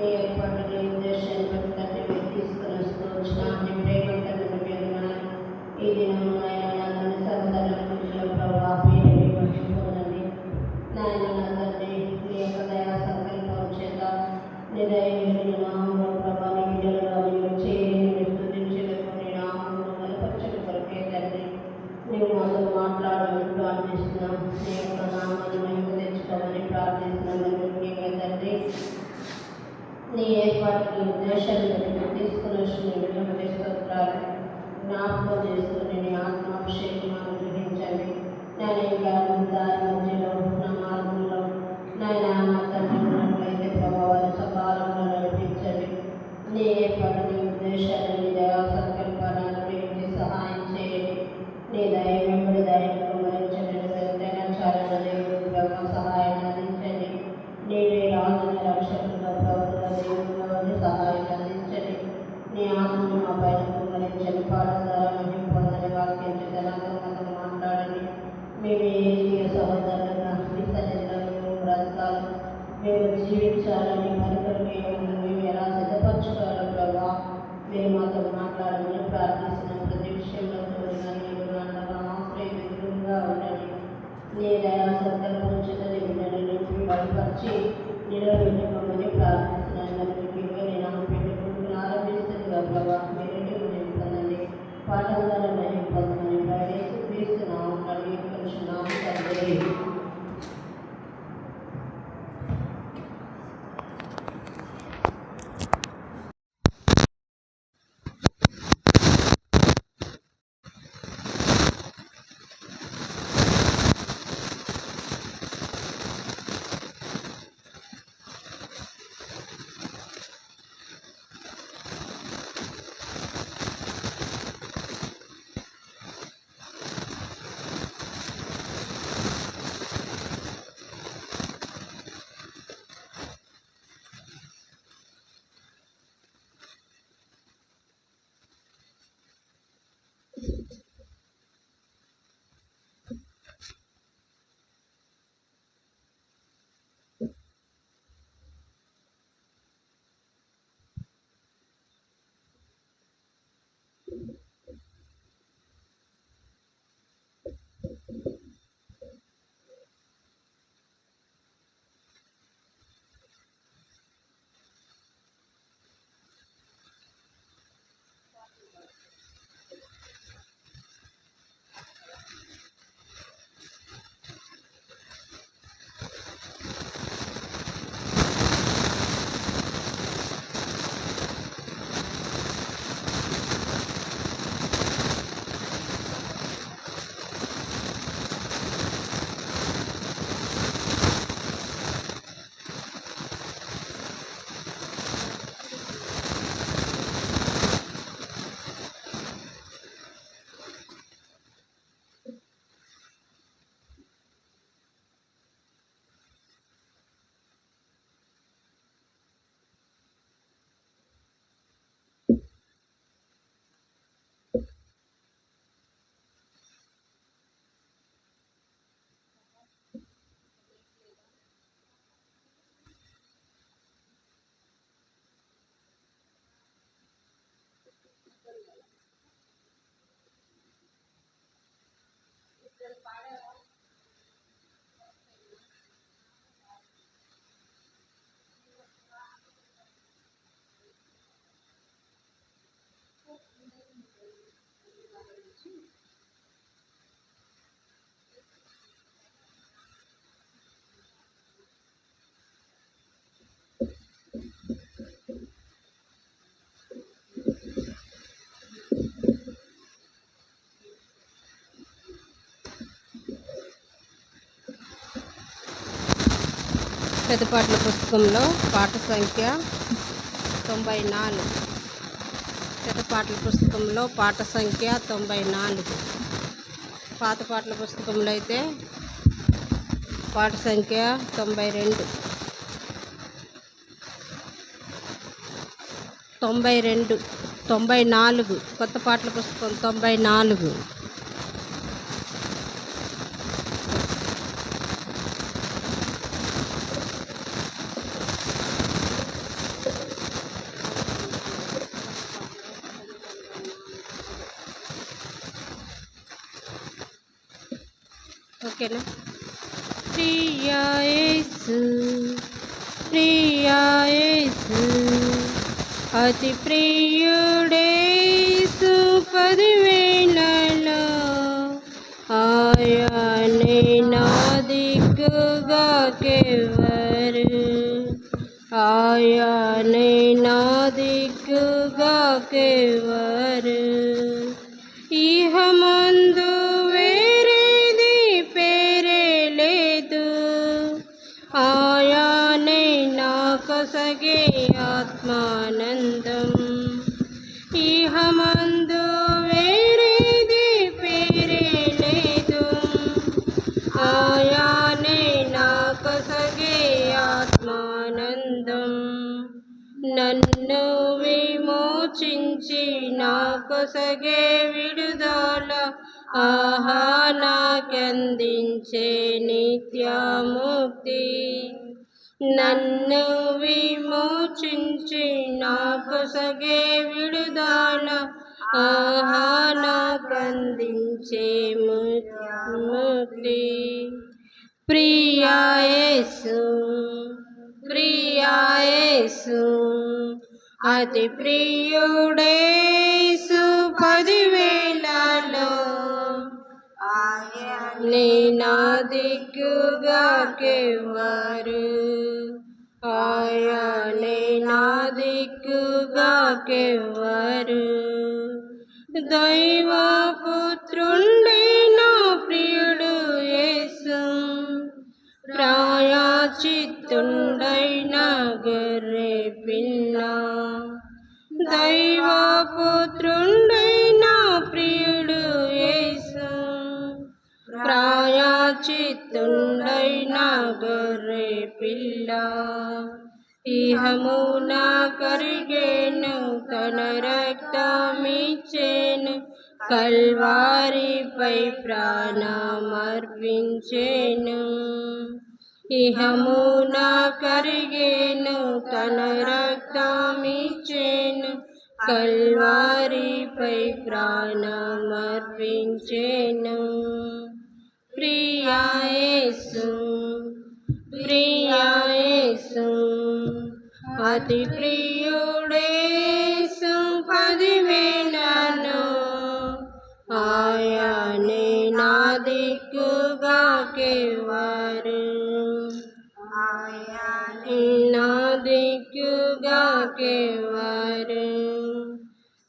నీ ఏర్పాటుని ఉద్దేశాన్ని బట్టి తండ్రి మీరు తీసుకుని వస్తూ వచ్చిన నీ ప్రేమ తండ్రి మీరు ఈ దినం నాయన నా తండ్రి సహోదరుల మధ్యలో ప్రభావ మీరు పొందండి నాయన నా తండ్రి నీ యొక్క దయా సంకల్పం చేత నీ దయని నామంలో ప్రభావ నీ బిడ్డలుగా మీరు చేయని స్తుతించలేము నీ నామంలో బలపరచని కొరకే తండ్రి నీవు మాతో మాట్లాడాలని ప్రార్థిస్తున్నాం నీ యొక్క నామాన్ని మేము తెచ్చుకోమని ప్రార్థిస్తున్నాం ముఖ్యంగా తండ్రి నీ ఏర్పాటుని ఉద్దేశాన్ని మీరు తీసుకుని వచ్చిన విలువకి స్తోత్రాలు జ్ఞాపకం చేసుకుని నీ ఆత్మాభిషేకం అనుగ్రహించండి నేను ఇంకా దారి మధ్యలో నా మార్గంలో నాయన నా తండ్రి ఉన్నట్లయితే ప్రభావాలు సకాలంలో నడిపించండి నీ ఏర్పాటుని ఉద్దేశాన్ని నీ దయా సంకల్పాన్ని అనుగ్రహించి సహాయం చేయండి నీ దయ వెంబడి దయను కుమరించండి ఎంతైనా చాలా దేవుడు బ్రహ్మ సహాయాన్ని అందించండి నీవే రాజుని రక్షకులుగా ప్రభుత్వ దేవుడుగా ఉండి సహాయం అందించండి నీ ఆత్మను మా పైన కుమరించండి పాఠం ద్వారా మేము పొందని వాక్యం చేతనాతో మాట్లాడండి మేము ఏ సహోదరులుగా మీ సన్నిధిలో మేము బ్రతకాలి మేము జీవించాలని మరొకరికి మేము ఎలా సిద్ధపరచుకోవాలి ప్రభావ మీరు మాతో మాట్లాడమని ప్రార్థిస్తున్నాం ప్రతి విషయంలో తోడుగా నీవు అండగా ఆశ్రయంగా ఉండండి నీ దయా సంకల్పం చేత నిన్ను నింపి బలపరిచి నిలబెట్టుకోమని ప్రార్థిస్తున్నాను ముఖ్యంగా నేను ఆమె పెట్టుకుంటూ ఆరంభిస్తుంది ప్రభావ మీరు నేను పొందండి పాఠం ద్వారా మేము పొందమని ప్రవేశ క్రీస్తున్నాము కడిగి కొంచున్నాము తండ్రి. పెద్దపాటల పుస్తకంలో పాట సంఖ్య 94. పెద్దపాటల పుస్తకంలో పాట సంఖ్య 94. పాత పాటల పుస్తకంలో అయితే పాట సంఖ్య 92. 94. కొత్త పాటల పుస్తకం 94. ఓకేనా? ప్రియా యేసు, ప్రియా యేసు, అతి ప్రియుడేసు, 10,000లలో ఆయనే నా దిక్కుగాకెవ్వరు, ఆయనే నా దిక్కుగాకెవ్వరు. ఇహమందు వేరేది పేరే లేదు, ఆయనే నా కొసగే ఆత్మానందం. ఇహమందు వేరేది పేరే లేదు, ఆయనే నా కొసగే ఆత్మానందం. నన్ను విమోచించి నా కొసగే విడుదల, ఆహా నాకందించే నిత్యముక్తి. నన్ను విమోచించి నా కొసగే విడుదల, ఆహా నాకందించే ముక్తి. ప్రియా యేసు, ప్రియా యేసు, అతి ప్రియుడేసు, 10,000లలో ఆయనే నా దిక్కుగాకెవ్వరు, ఆయనే నా దిక్కుగాకెవ్వరు. దైవపుత్రుండే నా ప్రియుడు యేసు, ప్రాయచిత్తుండైన గొర్రె పిల్ల. దైవపుత్రుండే నా ప్రియుడు యేసు, ప్రాయచిత్తుండైన గొర్రె పిల్ల. ఇహమున కరిగేను, తన రక్తమిచ్చేను, కల్వారిపై ప్రాణమర్పించేను. ఇహమున కరిగేను, తన రక్తమిచ్చేను, కల్వారిపై ప్రాణమర్పించేను. ప్రియా యేసు, ప్రియా యేసు, అతి ప్రియుడేసు, 10,000లలో ఆయనే నా దిక్కుగాకెవ్వరు, ఆయనే నా దిక్కుగాకెవ్వరు.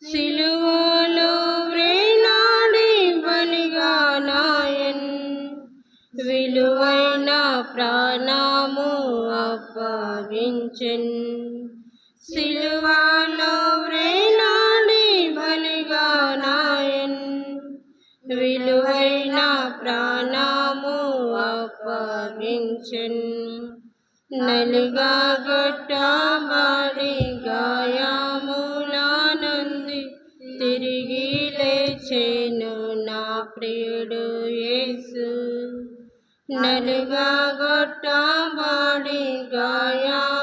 సిలువలో వ్రేలాడి బలిగా నాయన్, విలువైన ప్రాణము అప్పగించెన్. సిలువలో వ్రేలాడి బలిగా నాయన్, విలువైన ప్రాణము అప్పగించెన్. నలుగా గొట్టబడి గాయములనంది తిరిగి లేచెను నా ప్రియుడు యేసు. నలుగా గొట్టబడి గాయములనంది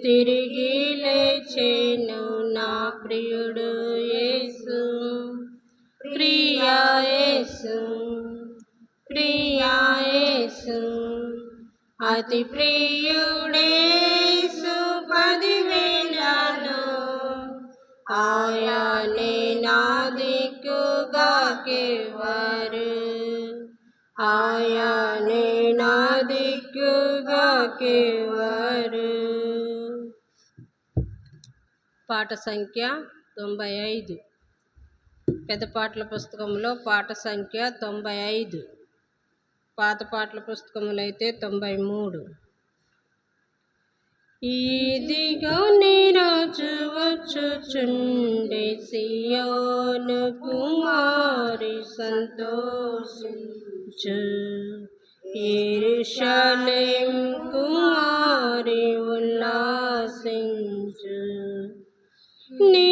తిరిగి లేచెను నా ప్రియుడు యేసు. ప్రియా యేసు, ప్రియా యేసు, అతి ప్రియుడేసు, 10,000లలో ఆయనే నా దిక్కుగాకెవ్వరు, ఆయనే నా దిక్కుగాకెవ్వరు. పాట సంఖ్య 95. పెద్ద పాటల పుస్తకంలో పాట సంఖ్య 95, పాత పాటల పుస్తకంలో అయితే 93. ఇదిగో నీ రాజు వచ్చుచుండే, సియోను కుమారి సంతోషించు, యెరూషలేము కుమారి ఉల్లాసించు. నీ